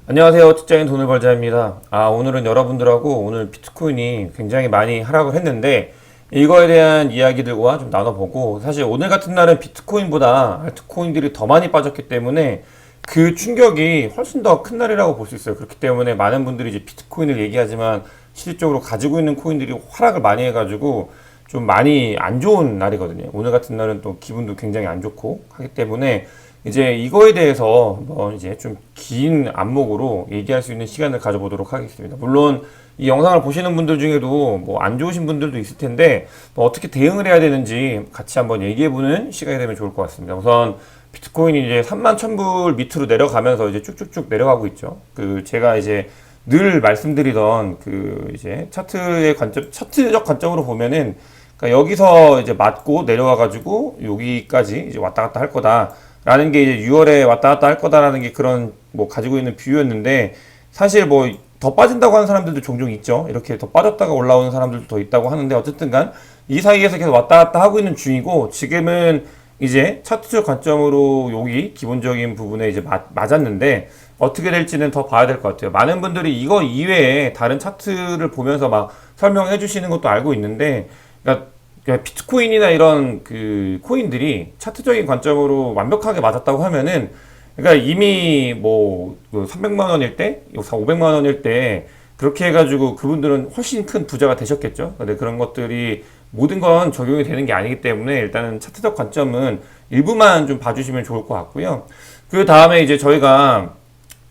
안녕하세요. 직장인 돈을 벌자입니다. 오늘은 여러분들하고 오늘 비트코인이 굉장히 많이 하락을 했는데 이거에 대한 이야기들과 좀 나눠보고, 사실 오늘 같은 날은 비트코인보다 알트코인들이 더 많이 빠졌기 때문에 그 충격이 훨씬 더 큰 날이라고 볼 수 있어요. 그렇기 때문에 많은 분들이 이제 비트코인을 얘기하지만 실질적으로 가지고 있는 코인들이 하락을 많이 해가지고 좀 많이 안 좋은 날이거든요. 오늘 같은 날은 또 기분도 굉장히 안 좋고 하기 때문에 이제 이거에 대해서 이제 좀 긴 안목으로 얘기할 수 있는 시간을 가져보도록 하겠습니다. 물론 이 영상을 보시는 분들 중에도 뭐 안 좋으신 분들도 있을 텐데 뭐 어떻게 대응을 해야 되는지 같이 한번 얘기해보는 시간이 되면 좋을 것 같습니다. 우선 비트코인이 이제 31,000불 밑으로 내려가면서 이제 쭉쭉쭉 내려가고 있죠. 제가 이제 늘 말씀드리던 이제 차트의 관점, 차트적 관점으로 보면은, 그러니까 여기서 이제 맞고 내려와가지고 여기까지 이제 왔다 갔다 할 거다라는 게 이제 6월에 왔다 갔다 할 거다라는 게 그런 뭐 가지고 있는 뷰였는데, 사실 뭐 더 빠진다고 하는 사람들도 종종 있죠. 이렇게 더 빠졌다가 올라오는 사람들도 더 있다고 하는데, 어쨌든간 이 사이에서 계속 왔다 갔다 하고 있는 중이고, 지금은 이제 차트적 관점으로 여기 기본적인 부분에 이제 맞았는데 어떻게 될지는 더 봐야 될 것 같아요. 많은 분들이 이거 이외에 다른 차트를 보면서 막 설명해 주시는 것도 알고 있는데, 그러니까 비트코인이나 이런 코인들이 차트적인 관점으로 완벽하게 맞았다고 하면은, 그러니까 이미 뭐 300만 원일 때, 500만 원일 때 그렇게 해가지고 그분들은 훨씬 큰 부자가 되셨겠죠. 근데 그런 것들이 모든 건 적용이 되는 게 아니기 때문에 일단은 차트적 관점은 일부만 좀 봐주시면 좋을 것 같고요. 그 다음에 이제 제가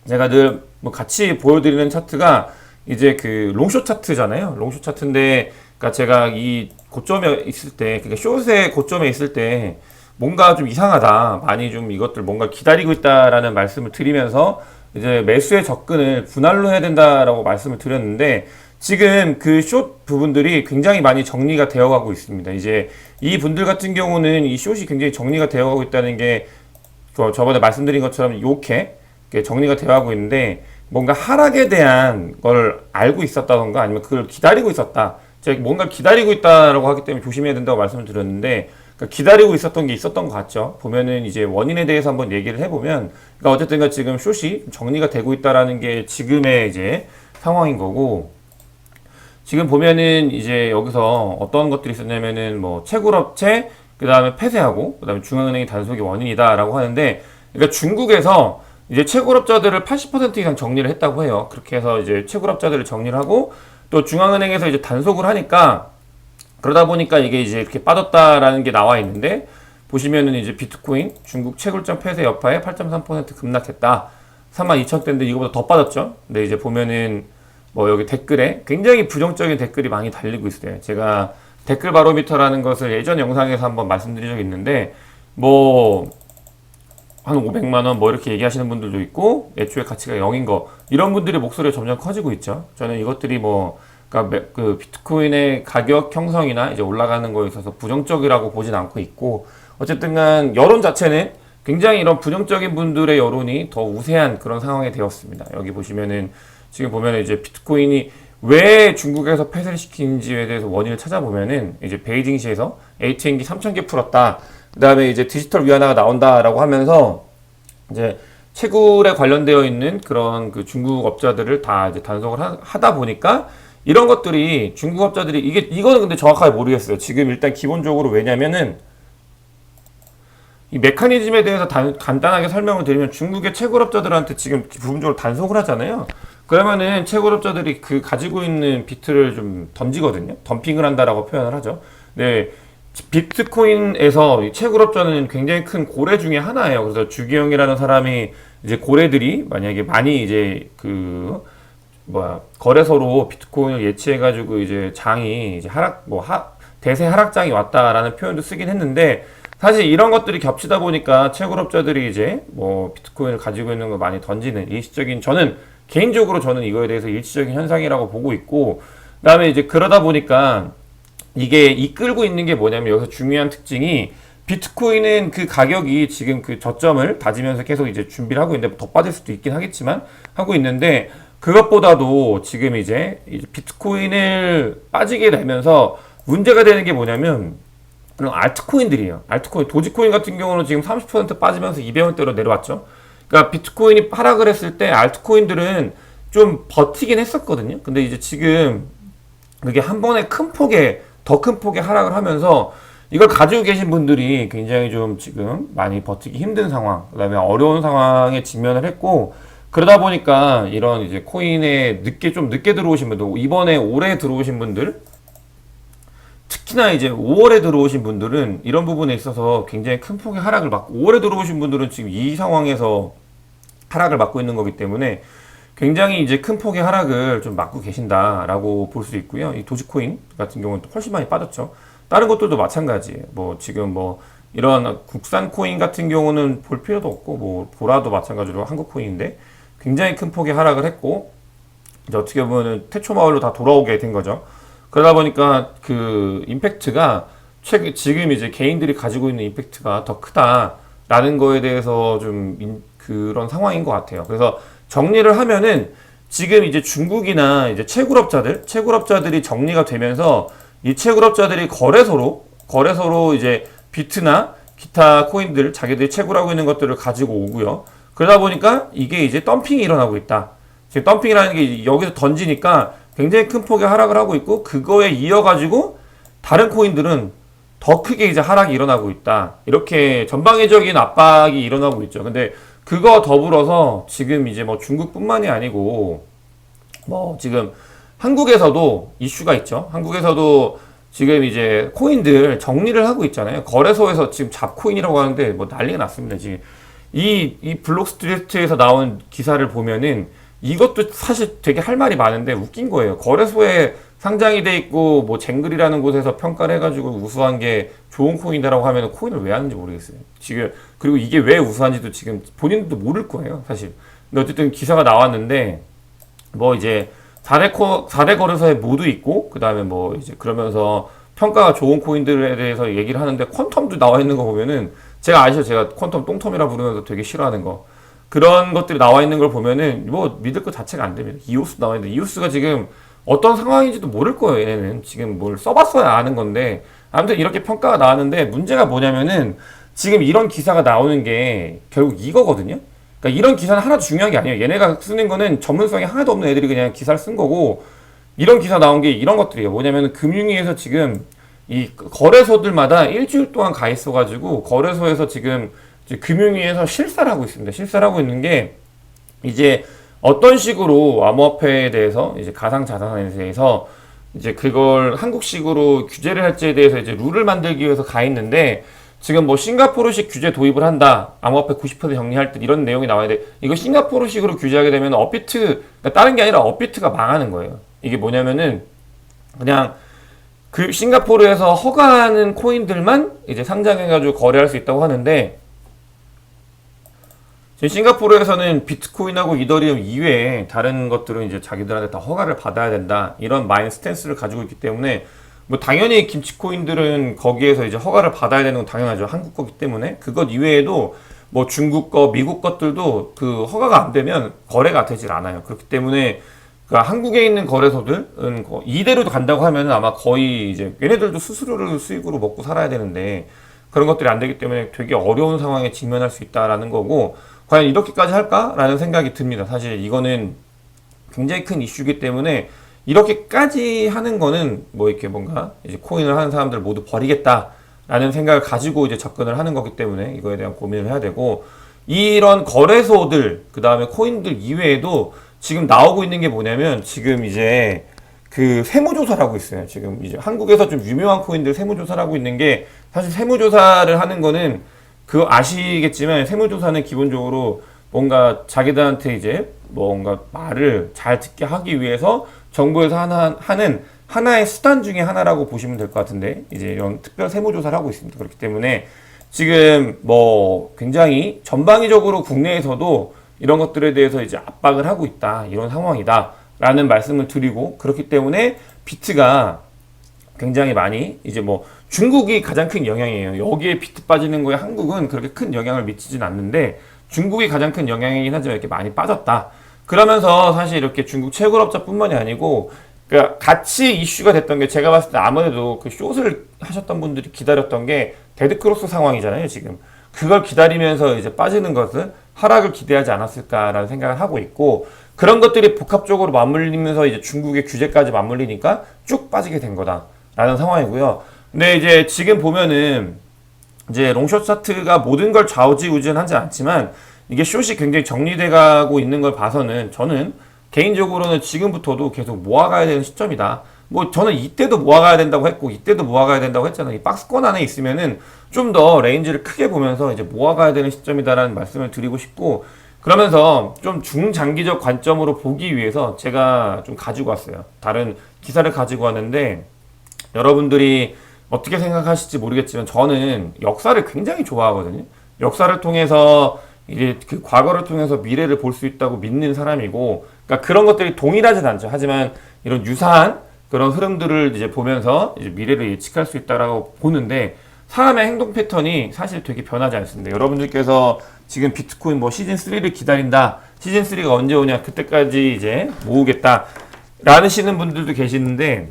늘 뭐 같이 보여드리는 차트가 이제 롱숏 차트잖아요. 롱숏 차트인데, 그러니까 제가 이 고점에 있을 때, 그러니까 숏의 고점에 있을 때 뭔가 좀 이상하다, 많이 좀 이것들 뭔가 기다리고 있다라는 말씀을 드리면서 이제 매수의 접근을 분할로 해야 된다라고 말씀을 드렸는데, 지금 숏 부분들이 굉장히 많이 정리가 되어 가고 있습니다. 이제 이 분들 같은 경우는 이 숏이 굉장히 정리가 되어 가고 있다는 게 저번에 말씀드린 것처럼 이렇게 정리가 되어 가고 있는데, 뭔가 하락에 대한 걸 알고 있었다던가 아니면 그걸 기다리고 있었다, 제가 뭔가 기다리고 있다라고 하기 때문에 조심해야 된다고 말씀을 드렸는데, 그러니까 기다리고 있었던 게 있었던 것 같죠. 보면은 이제 원인에 대해서 한번 얘기를 해보면, 그러니까 어쨌든 지금 숏이 정리가 되고 있다라는 게 지금의 이제 상황인 거고, 지금 보면은 이제 여기서 어떤 것들이 있었냐면은 뭐 채굴업체, 그 다음에 폐쇄하고, 그 다음에 중앙은행이 단속이 원인이다라고 하는데, 그러니까 중국에서 이제 채굴업자들을 80% 이상 정리를 했다고 해요. 그렇게 해서 이제 채굴업자들을 정리를 하고, 또 중앙은행에서 이제 단속을 하니까, 그러다 보니까 이게 이제 이렇게 빠졌다라는 게 나와 있는데, 보시면은 이제 비트코인 중국 채굴점 폐쇄 여파에 8.3% 급락했다. 32,000대인데 이거보다 더 빠졌죠. 근데 이제 보면은 뭐 여기 댓글에 굉장히 부정적인 댓글이 많이 달리고 있어요. 제가 댓글 바로미터라는 것을 예전 영상에서 한번 말씀드린 적이 있는데, 뭐 한 500만 원 뭐 이렇게 얘기하시는 분들도 있고, 애초에 가치가 0인 거, 이런 분들의 목소리가 점점 커지고 있죠. 저는 이것들이 그러니까 비트코인의 가격 형성이나 이제 올라가는 거에 있어서 부정적이라고 보진 않고 있고, 어쨌든 간 여론 자체는 굉장히 이런 부정적인 분들의 여론이 더 우세한 그런 상황이 되었습니다. 여기 보시면은 지금 보면은 이제 비트코인이 왜 중국에서 폐쇄를 시키는지에 대해서 원인을 찾아보면은, 이제 베이징시에서 ATM기 3,000개 풀었다, 그 다음에 이제 디지털 위안화가 나온다라고 하면서 이제 채굴에 관련되어 있는 그런 중국 업자들을 다 이제 단속을 하다 보니까, 이런 것들이 중국 업자들이 이거는 근데 정확하게 모르겠어요. 지금 일단 기본적으로, 왜냐면은 이 메커니즘에 대해서 간단하게 설명을 드리면, 중국의 채굴업자들한테 지금 부분적으로 단속을 하잖아요. 그러면은 채굴업자들이 가지고 있는 비트를 좀 던지거든요. 덤핑을 한다라고 표현을 하죠. 네. 비트코인에서 채굴업자는 굉장히 큰 고래 중에 하나예요. 그래서 주기영이라는 사람이 이제 고래들이 만약에 많이 이제 거래소로 비트코인을 예치해가지고 이제 장이 이제 대세 하락장이 왔다라는 표현도 쓰긴 했는데, 사실 이런 것들이 겹치다 보니까 채굴업자들이 이제 비트코인을 가지고 있는 걸 많이 던지는 저는 개인적으로 이거에 대해서 일시적인 현상이라고 보고 있고, 그 다음에 이제 그러다 보니까 이게 이끌고 있는 게 뭐냐면, 여기서 중요한 특징이, 비트코인은 가격이 지금 저점을 다지면서 계속 이제 준비를 하고 있는데, 더 빠질 수도 있긴 하겠지만 하고 있는데, 그것보다도 지금 이제 비트코인을 빠지게 되면서 문제가 되는 게 뭐냐면 그런 알트코인들이에요. 알트코인, 도지코인 같은 경우는 지금 30% 빠지면서 200원대로 내려왔죠. 그러니까 비트코인이 하락을 했을 때 알트코인들은 좀 버티긴 했었거든요. 근데 이제 지금 그게 한 번에 더 큰 폭의 하락을 하면서 이걸 가지고 계신 분들이 굉장히 좀 지금 많이 버티기 힘든 상황, 그다음에 어려운 상황에 직면을 했고, 그러다 보니까 이런 이제 코인에 좀 늦게 들어오신 분들, 이번에 올해 들어오신 분들, 특히나 이제 5월에 들어오신 분들은 이런 부분에 있어서 굉장히 큰 폭의 하락을 받고, 5월에 들어오신 분들은 지금 이 상황에서 하락을 받고 있는 거기 때문에 굉장히 이제 큰 폭의 하락을 좀 맞고 계신다라고 볼 수 있고요. 이 도지코인 같은 경우는 또 훨씬 많이 빠졌죠. 다른 것들도 마찬가지예요. 뭐 지금 뭐 이런 국산 코인 같은 경우는 볼 필요도 없고, 뭐 보라도 마찬가지로 한국 코인인데 굉장히 큰 폭의 하락을 했고, 이제 어떻게 보면은 태초 마을로 다 돌아오게 된 거죠. 그러다 보니까 그 임팩트가 지금 이제 개인들이 가지고 있는 임팩트가 더 크다라는 거에 대해서 좀 그런 상황인 것 같아요. 그래서 정리를 하면은 지금 이제 중국이나 이제 채굴업자들이 정리가 되면서 이 채굴업자들이 거래소로 이제 비트나 기타 코인들 자기들이 채굴하고 있는 것들을 가지고 오고요. 그러다 보니까 이게 이제 덤핑이 일어나고 있다. 지금 덤핑이라는 게 여기서 던지니까 굉장히 큰 폭의 하락을 하고 있고, 그거에 이어가지고 다른 코인들은 더 크게 이제 하락이 일어나고 있다. 이렇게 전방위적인 압박이 일어나고 있죠. 근데 그거 더불어서 지금 이제 뭐 중국뿐만이 아니고 뭐 지금 한국에서도 이슈가 있죠. 한국에서도 지금 이제 코인들 정리를 하고 있잖아요. 거래소에서 지금 잡코인이라고 하는데 뭐 난리가 났습니다. 지금 이 블록스트리트에서 나온 기사를 보면은 이것도 사실 되게 할 말이 많은데 웃긴 거예요. 거래소에 상장이 돼 있고 뭐 쟁글이라는 곳에서 평가를 해가지고 우수한 게 좋은 코인이라고 하면 코인을 왜 하는지 모르겠어요. 지금 그리고 이게 왜 우수한지도 지금 본인도 모를 거예요, 사실. 근데 어쨌든 기사가 나왔는데 뭐 이제 4대 거래소에 모두 있고, 그 다음에 뭐 이제 그러면서 평가가 좋은 코인들에 대해서 얘기를 하는데 퀀텀도 나와 있는 거 보면은 제가 아시죠? 제가 퀀텀 똥텀이라 부르면서 되게 싫어하는 거. 그런 것들이 나와 있는 걸 보면은 뭐 믿을 것 자체가 안 됩니다. 이오스 나와 있는데 이오스가 지금 어떤 상황인지도 모를 거예요. 얘네는 지금 뭘 써봤어야 아는 건데, 아무튼 이렇게 평가가 나왔는데 문제가 뭐냐면은 지금 이런 기사가 나오는 게 결국 이거거든요. 그러니까 이런 기사는 하나도 중요한 게 아니에요. 얘네가 쓰는 거는 전문성이 하나도 없는 애들이 그냥 기사를 쓴 거고, 이런 기사 나온 게 이런 것들이에요. 뭐냐면은 금융위에서 지금 이 거래소들마다 일주일 동안 가 있어가지고 거래소에서 지금 이제 금융위에서 실사를 하고 있습니다. 실사를 하고 있는 게 이제 어떤 식으로 암호화폐에 대해서 이제 가상자산에 대해서 이제 그걸 한국식으로 규제를 할지에 대해서 이제 룰을 만들기 위해서 가 있는데, 지금 뭐 싱가포르식 규제 도입을 한다. 암호화폐 90% 정리할 때 이런 내용이 나와야 돼. 이거 싱가포르식으로 규제하게 되면 업비트, 그러니까 다른 게 아니라 업비트가 망하는 거예요. 이게 뭐냐면은 그냥 그 싱가포르에서 허가하는 코인들만 이제 상장해가지고 거래할 수 있다고 하는데, 지금 싱가포르에서는 비트코인하고 이더리움 이외에 다른 것들은 이제 자기들한테 다 허가를 받아야 된다. 이런 마인 스탠스를 가지고 있기 때문에 뭐 당연히 김치코인들은 거기에서 이제 허가를 받아야 되는 건 당연하죠. 한국 거기 때문에. 그것 이외에도 뭐 중국 거, 미국 것들도 그 허가가 안 되면 거래가 되질 않아요. 그렇기 때문에 그 한국에 있는 거래소들은 이대로 간다고 하면 아마 거의 이제 얘네들도 수수료를 수익으로 먹고 살아야 되는데 그런 것들이 안 되기 때문에 되게 어려운 상황에 직면할 수 있다라는 거고, 과연 이렇게까지 할까라는 생각이 듭니다. 사실 이거는 굉장히 큰 이슈이기 때문에 이렇게까지 하는 거는 뭐 이렇게 뭔가 이제 코인을 하는 사람들 모두 버리겠다라는 생각을 가지고 이제 접근을 하는 거기 때문에 이거에 대한 고민을 해야 되고, 이런 거래소들 그 다음에 코인들 이외에도 지금 나오고 있는 게 뭐냐면 지금 이제 그 세무조사를 하고 있어요. 지금 이제 한국에서 좀 유명한 코인들 세무조사를 하고 있는 게, 사실 세무조사를 하는 거는 그거 아시겠지만 세무조사는 기본적으로 뭔가 자기들한테 이제 뭔가 말을 잘 듣게 하기 위해서 정부에서 하는 하나의 수단 중에 하나라고 보시면 될 것 같은데, 이제 이런 특별 세무조사를 하고 있습니다. 그렇기 때문에 지금 뭐 굉장히 전방위적으로 국내에서도 이런 것들에 대해서 이제 압박을 하고 있다. 이런 상황이다. 라는 말씀을 드리고, 그렇기 때문에 비트가 굉장히 많이 이제 뭐 중국이 가장 큰 영향이에요. 여기에 비트 빠지는 거에 한국은 그렇게 큰 영향을 미치진 않는데 중국이 가장 큰 영향이긴 하지만 이렇게 많이 빠졌다. 그러면서 사실 이렇게 중국 채굴업자뿐만이 아니고 그러니까 같이 이슈가 됐던 게, 제가 봤을 때 아무래도 그 숏을 하셨던 분들이 기다렸던 게 데드크로스 상황이잖아요, 지금. 그걸 기다리면서 이제 빠지는 것은 하락을 기대하지 않았을까라는 생각을 하고 있고, 그런 것들이 복합적으로 맞물리면서 이제 중국의 규제까지 맞물리니까 쭉 빠지게 된 거다라는 상황이고요. 근데 이제 지금 보면은 이제 롱숏 차트가 모든 걸 좌우지우지하지 않지만 이게 숏이 굉장히 정리돼 가고 있는 걸 봐서는 저는 개인적으로는 지금부터도 계속 모아가야 되는 시점이다. 뭐 저는 이때도 모아가야 된다고 했고 이때도 모아가야 된다고 했잖아요. 이 박스권 안에 있으면은 좀 더 레인지를 크게 보면서 이제 모아가야 되는 시점이다라는 말씀을 드리고 싶고, 그러면서 좀 중장기적 관점으로 보기 위해서 제가 좀 가지고 왔어요. 다른 기사를 가지고 왔는데, 여러분들이 어떻게 생각하실지 모르겠지만 저는 역사를 굉장히 좋아하거든요. 역사를 통해서 이제 그 과거를 통해서 미래를 볼 수 있다고 믿는 사람이고, 그러니까 그런 것들이 동일하진 않죠. 하지만 이런 유사한 그런 흐름들을 이제 보면서 이제 미래를 예측할 수 있다라고 보는데, 사람의 행동 패턴이 사실 되게 변하지 않습니다. 여러분들께서 지금 비트코인 뭐 시즌 3를 기다린다, 시즌 3가 언제 오냐, 그때까지 이제 모으겠다 라는 시는 분들도 계시는데,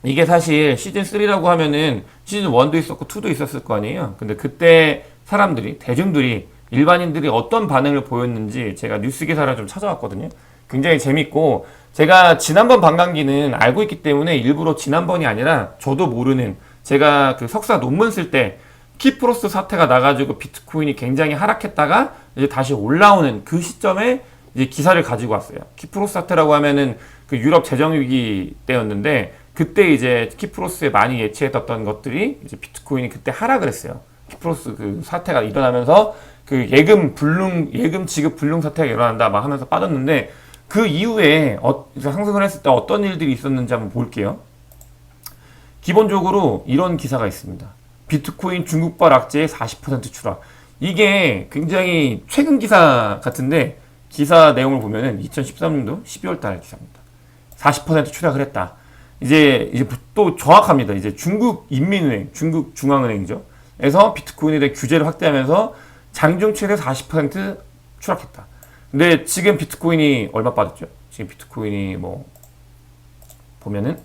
이게 사실 시즌 3라고 하면은 시즌 1도 있었고 2도 있었을 거 아니에요. 근데 그때 사람들이, 대중들이, 일반인들이 어떤 반응을 보였는지 제가 뉴스 기사를 좀 찾아왔거든요. 굉장히 재밌고, 제가 지난번 반감기는 알고 있기 때문에 일부러 지난번이 아니라 저도 모르는, 제가 그 석사 논문 쓸 때 키프로스 사태가 나가지고 비트코인이 굉장히 하락했다가 이제 다시 올라오는 그 시점에 이제 기사를 가지고 왔어요. 키프로스 사태라고 하면은 그 유럽 재정위기 때였는데, 그때 이제 키프로스에 많이 예치했던 것들이 이제 비트코인이 그때 하락을 했어요. 키프로스 그 사태가 일어나면서 그 예금 지급 불능 사태가 일어난다 막 하면서 빠졌는데, 그 이후에 상승을 했을 때 어떤 일들이 있었는지 한번 볼게요. 기본적으로 이런 기사가 있습니다. 비트코인 중국발 악재의 40% 추락. 이게 굉장히 최근 기사 같은데, 기사 내용을 보면은 2013년도 12월 달 기사입니다. 40% 추락을 했다. 이제 또 정확합니다. 이제 중국 인민은행, 중국 중앙은행이죠. 에서 비트코인에 대해 규제를 확대하면서 장중 최대 40% 추락했다. 근데 지금 비트코인이 얼마 빠졌죠? 지금 비트코인이 뭐 보면은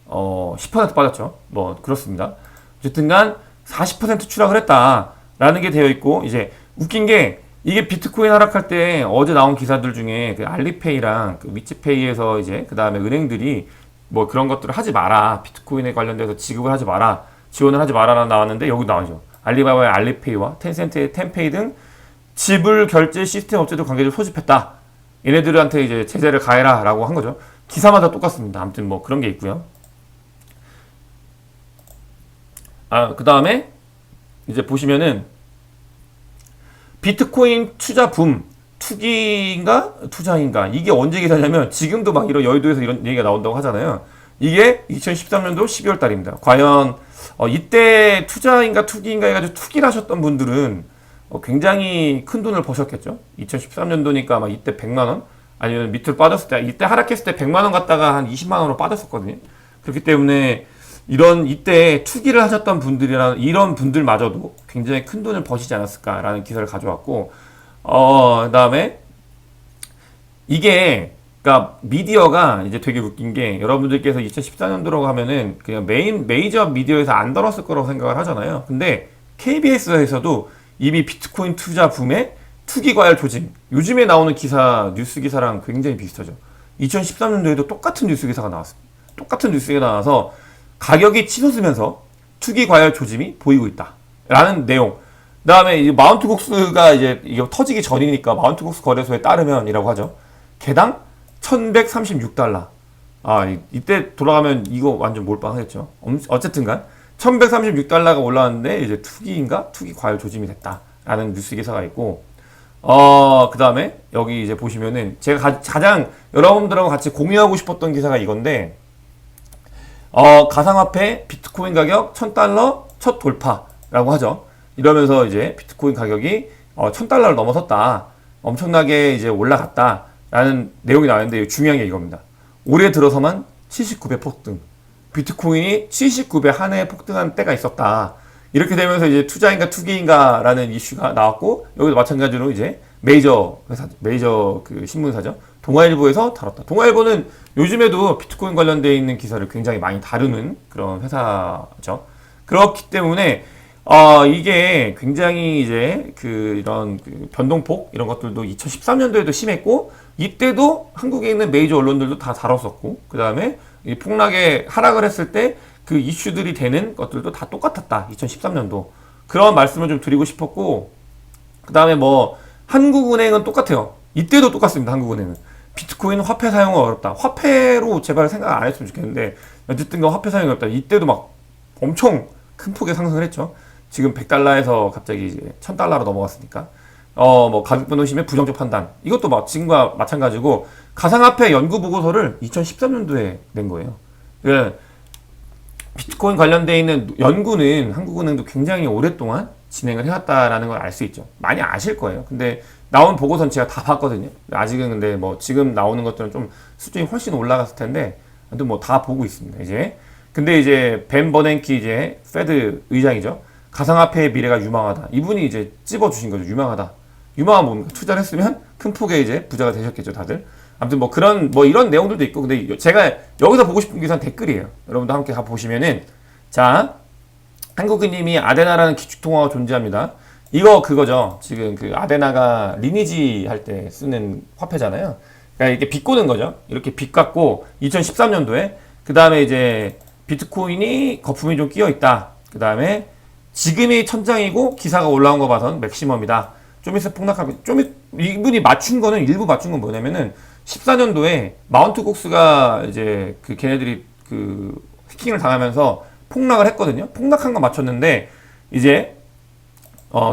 10% 빠졌죠. 뭐 그렇습니다. 어쨌든간 40% 추락을 했다라는 게 되어 있고, 이제 웃긴 게 이게 비트코인 하락할 때 어제 나온 기사들 중에 그 알리페이랑 그 위치페이에서 이제 그 다음에 은행들이 뭐 그런 것들을 하지 마라, 비트코인에 관련돼서 지급을 하지 마라, 지원을 하지 마라라는 나왔는데, 여기 나오죠. 알리바바의 알리페이와 텐센트의 텐페이 등 지불 결제 시스템 업체들 관계를 소집했다. 얘네들한테 이제 제재를 가해라 라고 한 거죠. 기사마다 똑같습니다. 아무튼 뭐 그런 게 있고요. 그 다음에 이제 보시면은 비트코인 투자 붐, 투기인가 투자인가, 이게 언제 기사냐면 지금도 막 이런 여의도에서 이런 얘기가 나온다고 하잖아요. 이게 2013년도 12월 달입니다. 과연 이때 투자인가 투기인가 해가지고 투기를 하셨던 분들은 굉장히 큰 돈을 버셨겠죠. 2013년도니까 막 이때 100만원, 아니면 밑으로 빠졌을 때, 이때 하락했을 때 100만원 갔다가 한 20만원으로 빠졌었거든요. 그렇기 때문에 이때 투기를 하셨던 분들이랑 이런 분들마저도 굉장히 큰 돈을 버시지 않았을까라는 기사를 가져왔고, 그 다음에 이게, 그러니까 미디어가 이제 되게 웃긴 게, 여러분들께서 2014년도라고 하면은 그냥 메이저 미디어에서 안 다뤘을 거라고 생각을 하잖아요. 근데 KBS에서도 이미 비트코인 투자 붐에 투기 과열 조짐, 요즘에 나오는 기사, 뉴스 기사랑 굉장히 비슷하죠. 2013년도에도 똑같은 뉴스 기사가 나왔습니다. 똑같은 뉴스 기사가 나와서 가격이 치솟으면서 투기 과열 조짐이 보이고 있다 라는 내용. 그 다음에 이제 마운트곡스가 이제 이거 터지기 전이니까 마운트곡스 거래소에 따르면이라고 하죠. 개당 1136달러. 이때 돌아가면 이거 완전 몰빵하겠죠. 어쨌든간 1136달러가 올라왔는데 이제 투기 과열 조짐이 됐다라는 뉴스 기사가 있고, 그 다음에 여기 이제 보시면은 제가 가장 여러분들하고 같이 공유하고 싶었던 기사가 이건데, 가상화폐 비트코인 가격 1000달러 첫 돌파라고 하죠. 이러면서 이제 비트코인 가격이 1000달러를 넘어섰다, 엄청나게 이제 올라갔다라는 내용이 나왔는데, 중요한 게 이겁니다. 올해 들어서만 79배 폭등, 비트코인이 79배 한 해에 폭등한 때가 있었다. 이렇게 되면서 이제 투자인가 투기인가라는 이슈가 나왔고, 여기도 마찬가지로 이제 메이저 그 신문사죠. 동아일보에서 다뤘다. 동아일보는 요즘에도 비트코인 관련되어 있는 기사를 굉장히 많이 다루는 그런 회사죠. 그렇기 때문에 이게 굉장히 이제 이런 변동폭 이런 것들도 2013년도에도 심했고 이때도 한국에 있는 메이저 언론들도 다 다뤘었고 그 다음에 이 폭락에 하락을 했을 때 그 이슈들이 되는 것들도 다 똑같았다. 2013년도 그런 말씀을 좀 드리고 싶었고 그 다음에 뭐 한국은행은 똑같아요. 이때도 똑같습니다. 한국은행은 비트코인 화폐 사용은 어렵다. 화폐로 제발 생각 안 했으면 좋겠는데 어쨌든 화폐 사용이 어렵다. 이때도 막 엄청 큰 폭의 상승을 했죠. 지금 100달러에서 갑자기 이제 1000달러로 넘어갔으니까. 뭐 가격 변동심의 부정적 판단. 이것도 막 지금과 마찬가지고 가상화폐 연구 보고서를 2013년도에 낸 거예요. 그 비트코인 관련돼 있는 연구는 한국은행도 굉장히 오랫동안 진행을 해왔다라는 걸 알 수 있죠. 많이 아실 거예요. 근데 나온 보고서는 제가 다 봤거든요. 아직은 근데 뭐 지금 나오는 것들은 좀 수준이 훨씬 올라갔을 텐데, 아무튼 뭐 다 보고 있습니다. 이제 근데 이제 벤 버냉키 이제 페드 의장이죠. 가상화폐의 미래가 유망하다. 이분이 이제 찝어주신 거죠. 유망하다. 유망한 뭡니까? 투자를 했으면 큰 폭의 이제 부자가 되셨겠죠, 다들. 아무튼 뭐 그런 뭐 이런 내용들도 있고, 근데 제가 여기서 보고 싶은 기사는 댓글이에요. 여러분도 함께 가보시면은, 자, 한국인님이 아데나라는 기축통화가 존재합니다. 이거 그거죠. 지금 그 아데나가 리니지 할 때 쓰는 화폐잖아요. 그러니까 이렇게 비꼬는 거죠. 이렇게 빚갖고 2013년도에 그 다음에 이제 비트코인이 거품이 좀 끼어 있다. 그 다음에 지금이 천장이고 기사가 올라온 거 봐선 맥시멈이다. 좀 있어 폭락하고 이분이 맞춘 거는 일부 맞춘 건 뭐냐면은 14년도에 마운트 곡스가 이제 걔네들이 해킹을 당하면서 폭락을 했거든요. 폭락한 거 맞췄는데 이제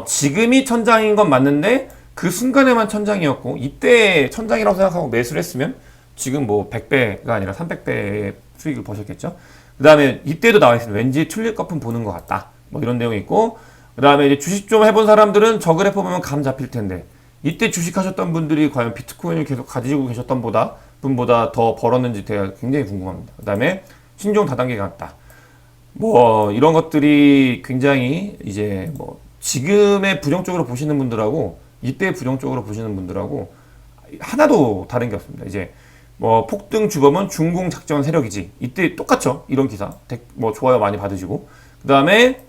지금이 천장인 건 맞는데 그 순간에만 천장이었고 이때 천장이라고 생각하고 매수를 했으면 지금 뭐 100배가 아니라 300배의 수익을 버셨겠죠. 그 다음에 이때도 나와 있습니다. 왠지 튤립 거품 보는 것 같다. 뭐 이런 내용이 있고 그 다음에 이제 주식 좀 해본 사람들은 저 그래프 보면 감 잡힐 텐데 이때 주식하셨던 분들이 과연 비트코인을 계속 가지고 계셨던 분보다 더 벌었는지 제가 굉장히 궁금합니다. 그 다음에 신종 다단계가 같다. 뭐 이런 것들이 굉장히 이제 뭐 지금의 부정적으로 보시는 분들하고 이때 부정적으로 보시는 분들하고 하나도 다른 게 없습니다. 이제 뭐 폭등 주범은 중공 작전 세력이지. 이때 똑같죠. 이런 기사. 뭐 좋아요 많이 받으시고. 그 다음에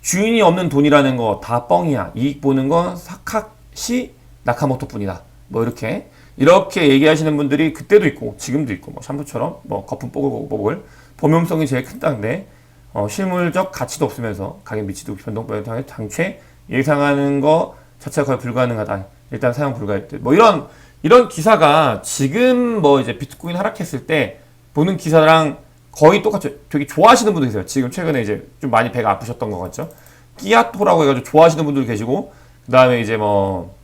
주인이 없는 돈이라는 거 다 뻥이야. 이익 보는 건 사카시 나카모토 뿐이다. 뭐 이렇게 얘기하시는 분들이 그때도 있고 지금도 있고 뭐 샴푸처럼 뭐 거품 뽀글뽀글 범용성이 제일 큰다는데 실물적 가치도 없으면서 가격 미치도 변동법에 통해 당최 예상하는 거 자체가 거의 불가능하다. 일단 사용 불가할 듯. 뭐 이런 기사가 지금 뭐 이제 비트코인 하락했을 때 보는 기사랑 거의 똑같죠. 되게 좋아하시는 분도 계세요. 지금 최근에 이제 좀 많이 배가 아프셨던 것 같죠. 끼아토라고 해가지고 좋아하시는 분들 계시고 그 다음에 이제 뭐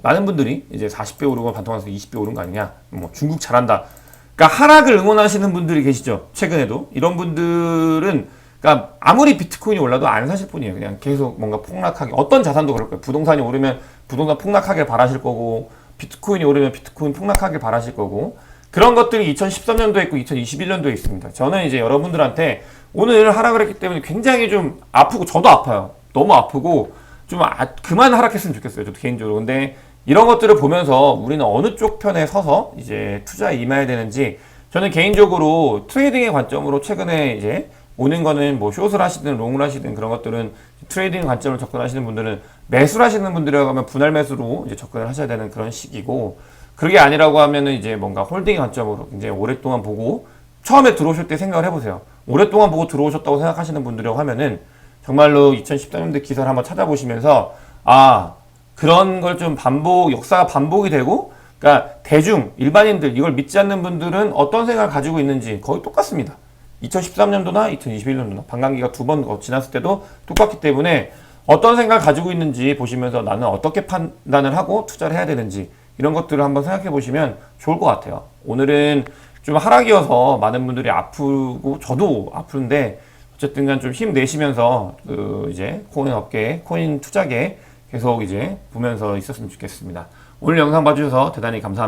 많은 분들이 이제 40배 오르고 반토막에서 20배 오른 거 아니냐. 뭐 중국 잘한다. 그러니까 하락을 응원하시는 분들이 계시죠. 최근에도 이런 분들은 그러니까 아무리 비트코인이 올라도 안 사실 뿐이에요. 그냥 계속 뭔가 폭락하게 어떤 자산도 그럴 거예요. 부동산이 오르면 부동산 폭락하길 바라실 거고 비트코인이 오르면 비트코인 폭락하길 바라실 거고 그런 것들이 2013년도에 있고 2021년도에 있습니다. 저는 이제 여러분들한테 오늘 하락을 했기 때문에 굉장히 좀 아프고 저도 아파요. 너무 아프고 좀 그만 하락했으면 좋겠어요. 저도 개인적으로. 근데 이런 것들을 보면서 우리는 어느 쪽 편에 서서 이제 투자에 임해야 되는지 저는 개인적으로 트레이딩의 관점으로 최근에 이제 오는 거는 뭐 숏을 하시든 롱을 하시든 그런 것들은 트레이딩 관점으로 접근하시는 분들은 매수를 하시는 분들이라고 하면 분할 매수로 이제 접근을 하셔야 되는 그런 시기고 그게 아니라고 하면은 이제 뭔가 홀딩 관점으로 이제 오랫동안 보고 처음에 들어오실 때 생각을 해보세요. 오랫동안 보고 들어오셨다고 생각하시는 분들이라고 하면은 정말로 2013년도 기사를 한번 찾아보시면서 그런 걸 좀 역사가 반복이 되고 그러니까 대중, 일반인들 이걸 믿지 않는 분들은 어떤 생각을 가지고 있는지 거의 똑같습니다. 2013년도나 2021년도나 반감기가 두 번 지났을 때도 똑같기 때문에 어떤 생각을 가지고 있는지 보시면서 나는 어떻게 판단을 하고 투자를 해야 되는지 이런 것들을 한번 생각해 보시면 좋을 것 같아요. 오늘은 좀 하락이어서 많은 분들이 아프고 저도 아픈데 어쨌든 간 좀 힘내시면서 이제 코인 업계, 코인 투자계 계속 이제 보면서 있었으면 좋겠습니다. 오늘 영상 봐주셔서 대단히 감사합니다.